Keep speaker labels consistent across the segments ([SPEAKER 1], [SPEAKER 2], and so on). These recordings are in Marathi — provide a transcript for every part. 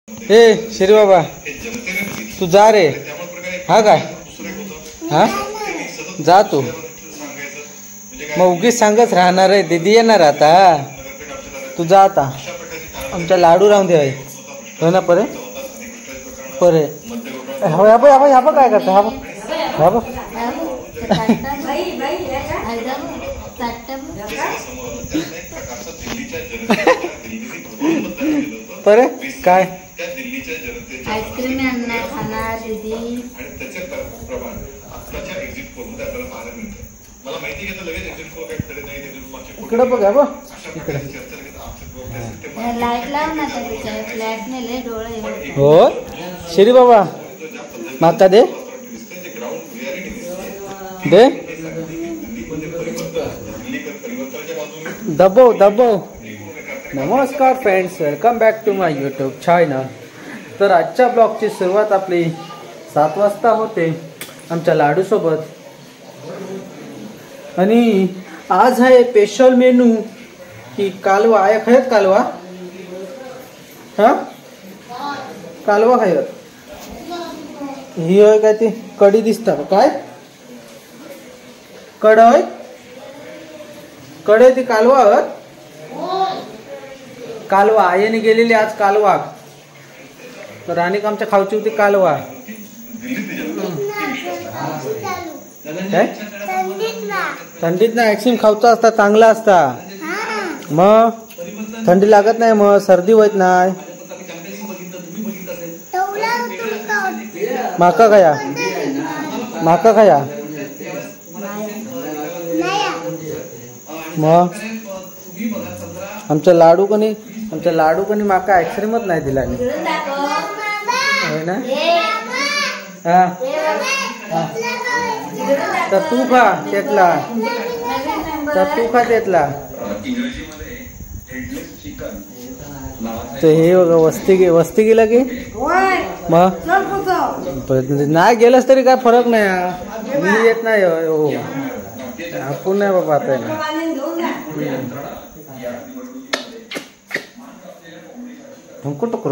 [SPEAKER 1] ए श्री बाबा तू जा रे. हा काय हा जा तू. मग उगीच सांगत राहणार आहे. दीदी येणार आता. तू जा आता. आमच्या लाडू राहून दे हो ना. परे परे ह्या बघ काय करता. हा बघ परे काय
[SPEAKER 2] आईस्क्रीम खाणार दीदी.
[SPEAKER 1] इकडे बघा बघ इकडे.
[SPEAKER 2] लाईट लाव ना फ्लॅट नेले डोळे.
[SPEAKER 1] हो श्री बाबा माका दे दे. दबो दबो. नमस्कार friends, welcome back to my YouTube channel. तर आजच्या ब्लॉगची सुरुवात आपली 7 वाजता होते आमच्या लाडूसोबत. आणि आज आहे स्पेशल मेनू की कालवा. आहे खायत कालवा. हा कालवा खायत. ही होय काय ती कढी दिसता काय. कढई ती कालवा आहोत. कालवा आईने गेलेली आज कालवा. तर आणि आमच्या खाऊची होती कालवा. काय थंडीत ना आईस्क्रीम खाऊचा असता चांगला असता. मग थंडी लागत नाही. मग सर्दी होत नाही. माका खाया मग आमच्या लाडू कनी माका आईस्क्रीमच नाही दिला. होय ना. हा तर तू खा त्यातला. तर हे बघा वस्ती गेला की मग नाही गेलंस तरी काय फरक नाही. मी येत नाही हो आपण नाही बाबा. आता ढुंकू टुकर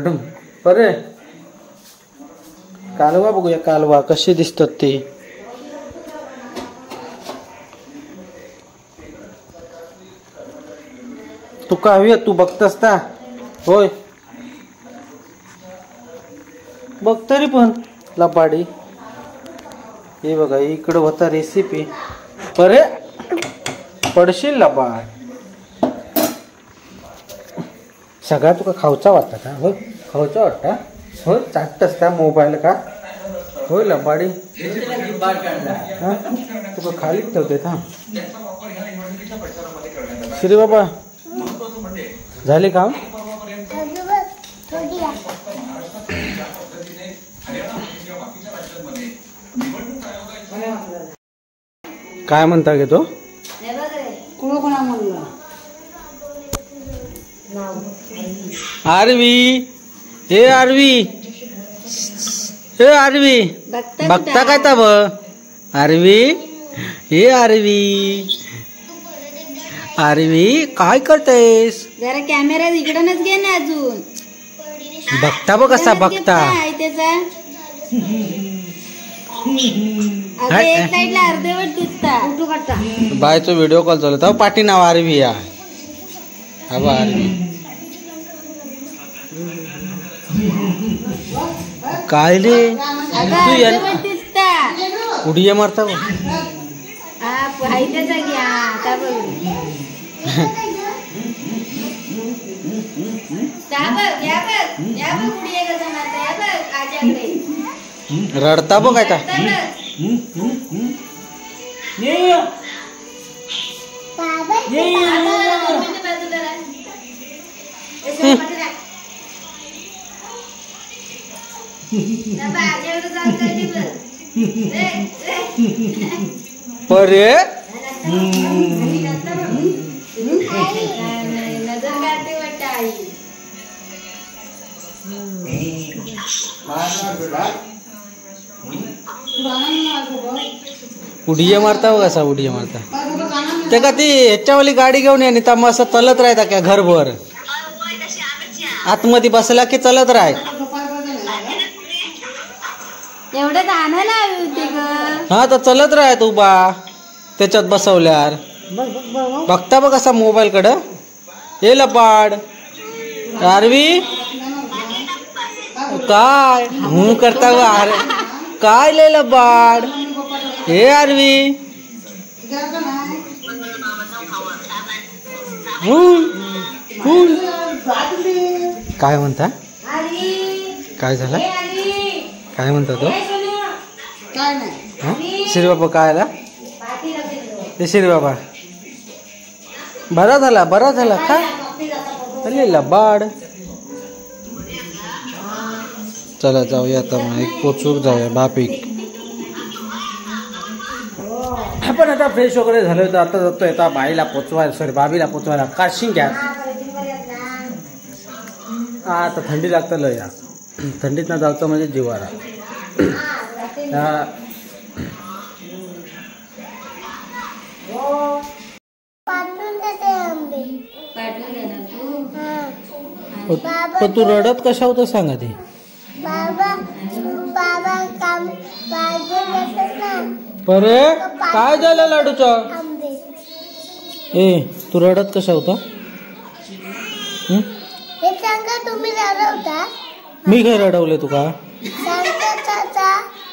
[SPEAKER 1] ढुंक. बरे कालवा बघूया कालवा कशी दिसतात ते. तू काय तू बघतस का. होय बघ तरी पण लपाडी. हे बघा इकडं होता रेसिपी. बरे पडशील लपाड. सगळा तुका खाऊचा वाटता का. होय खाऊचा वाटता. होय चाटतस का मोबाईल का. होय लपाडी. हा तुका खालीच ठेवते. थांब श्री बाबा झाले काम. काय म्हणता गे तो. आरवी हे आरवी बघता काय तब. आरवी हे आरवी काय करतेस.
[SPEAKER 2] जरा कॅमेरा इकडूनच घे ना. अजून
[SPEAKER 1] बघता बघ कसा बघता.
[SPEAKER 2] एक साईडला अर्धवट दिसता.
[SPEAKER 1] बायचो व्हिडिओ कॉल चालू होता. पाठी नाव आरवी या. हा बा आरवी काय रे तू उडी मारता. रडता बघ काय. परे उडिया मारता बघ कसा उडिया मारता. ते का ती ह्याच्यावाली गाडी घेऊन ये आणि तमाशा तलत राहता क्या घरभर. आतमध्ये बसला की चलत राह.
[SPEAKER 2] एवढं गाणं लावली होती ग.
[SPEAKER 1] हा तर चलत राह तू बा त्याच्यात बसवल्यावर. बघता बघ असा मोबाईल कडं. हे लबाड आरवी काय करता काय लय लबाड. हे आरवी काय म्हणता. काय झालं काय म्हणता तो. श्री बाबा काय आला ते. श्री बाबा बरा झाला काय अरे लबाड. चला जाऊया आता मग एक पोचूक जाऊया बापीक. आपण आता फ्रेश वगैरे झालं तर आता जातोय आता बाईला पोचवायला सॉरी बाबीला पोचवायला काशिंग घ्या. आता थंडी लागतं लय या थंडीत ना जायचं म्हणजे जीवाला. पण तू रडत कशा होतं सांगा ते. परे काय झालं लाडूचं. ए तू रडत कशा होता. मी काय रडवले तू का.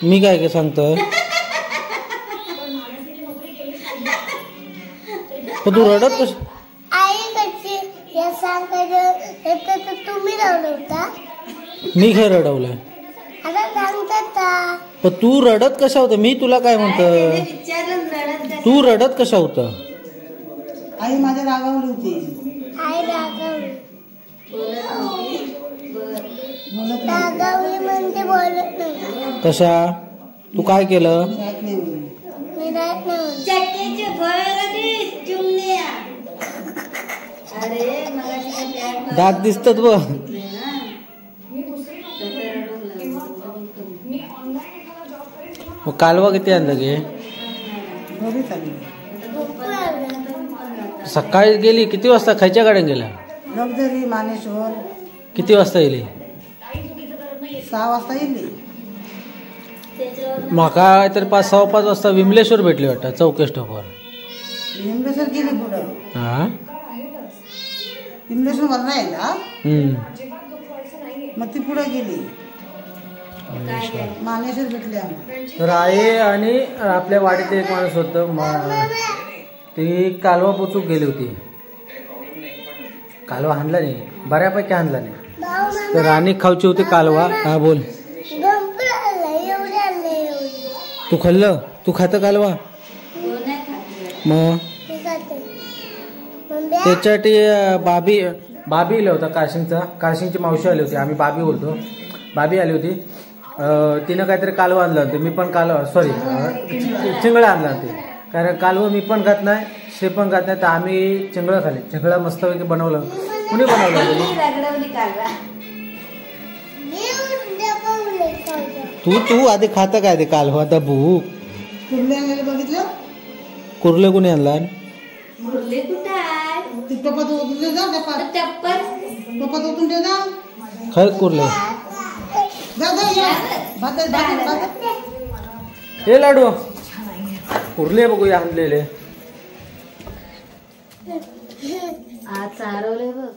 [SPEAKER 1] मी काय सांगतोय. पण तू रडत कश. मी काय रडवलंय. पण तू रडत कशा होता. मी तुला काय म्हणतो तू रडत कशा होता.
[SPEAKER 3] आई माझ्या रागावली होती.
[SPEAKER 1] कशा तू काय केलं. दात दिसतात बघ. कालवा किती आणलं गे. सकाळी गेली किती वाजता खायच्या गाड्यात गेला.
[SPEAKER 3] लक्झरी मानेश्वर.
[SPEAKER 1] किती वाजता गेली.
[SPEAKER 3] 6 वाजता गेली.
[SPEAKER 1] माका तर 5-6 वाजता विमलेश्वर भेटली वाटतं चौके स्टॉपवर.
[SPEAKER 3] विमलेश्वर गेली पुढं.
[SPEAKER 1] हा
[SPEAKER 3] विमलेश्वर वर राहिला मग ती पुढे गेली. मानेश्वर भेटले आम्ही.
[SPEAKER 1] तर आई आणि आपल्या वाडीत एक माणूस होतं ती कालवा पोचूक गेली होती. कालवा आणला नाही बऱ्यापैकी आणला नाही तर राणी खाऊची होती कालवा. हा बोल. तू खाल्लं तू खात कालवा. मग त्याच्यासाठी बाबी आला होता काशिंगची मावशी आली होती. आम्ही बाबी बोलतो. बाबी आली होती. तिनं काहीतरी कालवा आणलं होतं. मी पण कालवा सॉरी चिंगळं आणलं होते कारण कालवं मी पण खात नाही शे पण खात नाही तर आम्ही चिंगळं खाल्ली. चिंगळं मस्तपैकी बनवलं. कुणी बनवलं. तू आधी खाता काय ते कालवा आता भूक.
[SPEAKER 3] बघितलं
[SPEAKER 1] कुर्ले कुणी आणला. खरंच कुर्ले. हे लाडू कुर्ले बघूया आणलेले.
[SPEAKER 2] आज चारवले बघ.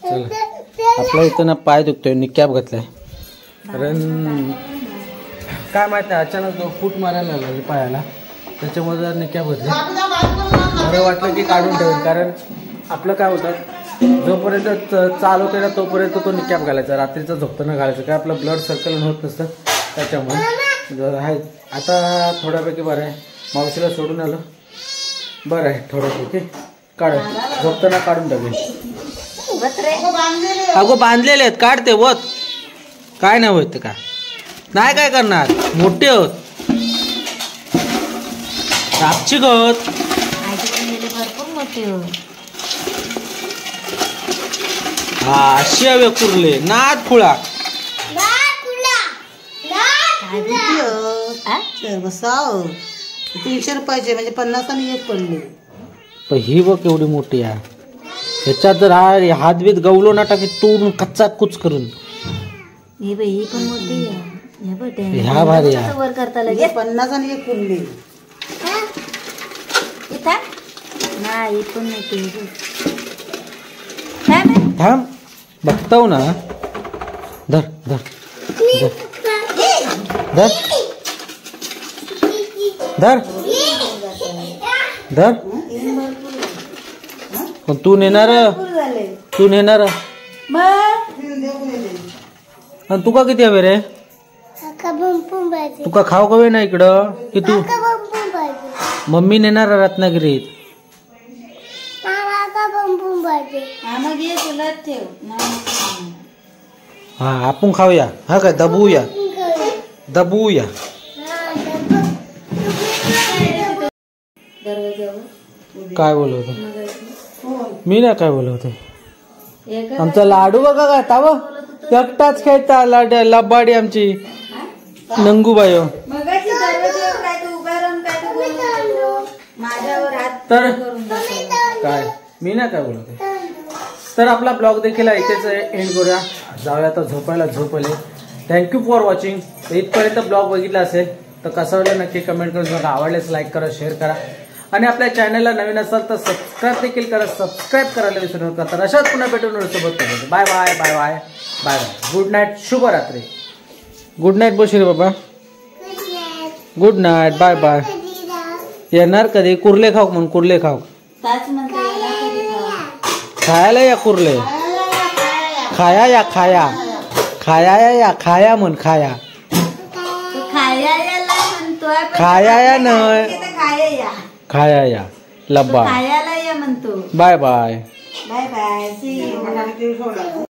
[SPEAKER 1] चला आपला इथं ना पाय दुखतोय निकॅप घातलाय कारण काय माहित नाही अचानक फूट मारायला लागला पायाला त्याच्यामुळे जर निकॅप घातले. बरं वाटलं की काढून ठेवेल कारण आपलं काय होतं जोपर्यंत चालवते ना तोपर्यंत तो निकॅप घालायचा. रात्रीचं झोपताना घालायचं काय आपलं ब्लड सर्कल होत नसतं त्याच्यामुळे. जर आहे आता थोड्यापैकी बरं आहे. मावशीला सोडून आलं बरं आहे थोड्यापैकी. काढ झोपताना काढून टाकेल. अगो बांधलेले आहेत काढते वत काय नाही होत का नाही काय करणार मोठे होत सापची गत
[SPEAKER 2] भरपूर मोठे होत.
[SPEAKER 1] हा अशी हवे कुर्ले नाद खुळा.
[SPEAKER 3] ₹300 म्हणजे 50 आणि एक पडले.
[SPEAKER 1] पण ही बघ केवढी मोठी आहे. ह्याच्यात जर हात बीत गवलो ना टाकी तोडून कच्चा कुच करून.
[SPEAKER 2] हे बाई ही पण मोठी आहे. हे बघ ते
[SPEAKER 1] ह्या भारी आहे.
[SPEAKER 2] वर करता लगेच
[SPEAKER 3] 50 आणि एक पडले.
[SPEAKER 2] इथं नाही ही पण मोठी आहे बघ. काय बाई?
[SPEAKER 1] थांब बघताव ना. धर धर धर धर धर. पण तू नेणार
[SPEAKER 2] झाले
[SPEAKER 1] तू नेणार
[SPEAKER 2] मग
[SPEAKER 1] आणि तुका किती हवे रे? तुका खाऊ कवे ना इकडं की तू मम्मी नेणार रत्नागिरीत.
[SPEAKER 2] मग ये तुला ठेव.
[SPEAKER 1] हा आपण खाऊया. हा काय दबूया दबूया.
[SPEAKER 2] दरवाजावर
[SPEAKER 1] काय बोलवतो मी ना काय बोलवते.
[SPEAKER 2] एक
[SPEAKER 1] आमचा लाडू बघा काय ताव एकटाच खेळता लबाडी आमची नंगूबाई.
[SPEAKER 2] मगाशी दरवाजावर काय तू उभा राहून काय तू बोलत होतो. माझ्यावर हात
[SPEAKER 1] तर
[SPEAKER 2] करून दाखवला.
[SPEAKER 1] काय मी ना काय बोलवते. तर आपला ब्लॉग देखील इथेच एंड करूया. जाऊया तर झोपायला झोपले. Thank you for watching. इथपर्यंत ब्लॉग बघितला असेल तर कसं वाटलं नक्की कमेंट करून सांगा. आवडल्यास लाईक करा शेअर करा आणि आपल्या चॅनलला नवीन असाल तर सबस्क्राईब देखील करा. सबस्क्राईब करायला विसरू नका. तर अशाच पुन्हा भेटून सोबत bye bye bye bye bye bye. Good night शुभरात्री. गुड नाईट बोल रे बाबा. Good night bye bye. येणार कधी कुर्ले खाऊ म्हणून कुर्ले खाऊ
[SPEAKER 2] ताच म्हणते याला कधी खावा.
[SPEAKER 1] खायला या कुर्ले खाया या खाया खाया या खाया म्हण खाया
[SPEAKER 2] तू खाया याला म्हणतोय पण
[SPEAKER 1] खाया या न
[SPEAKER 2] इथं खाया या
[SPEAKER 1] खाया या लब्बा.
[SPEAKER 2] खायाला या म्हणतो.
[SPEAKER 1] Bye bye.
[SPEAKER 2] Bye bye see you.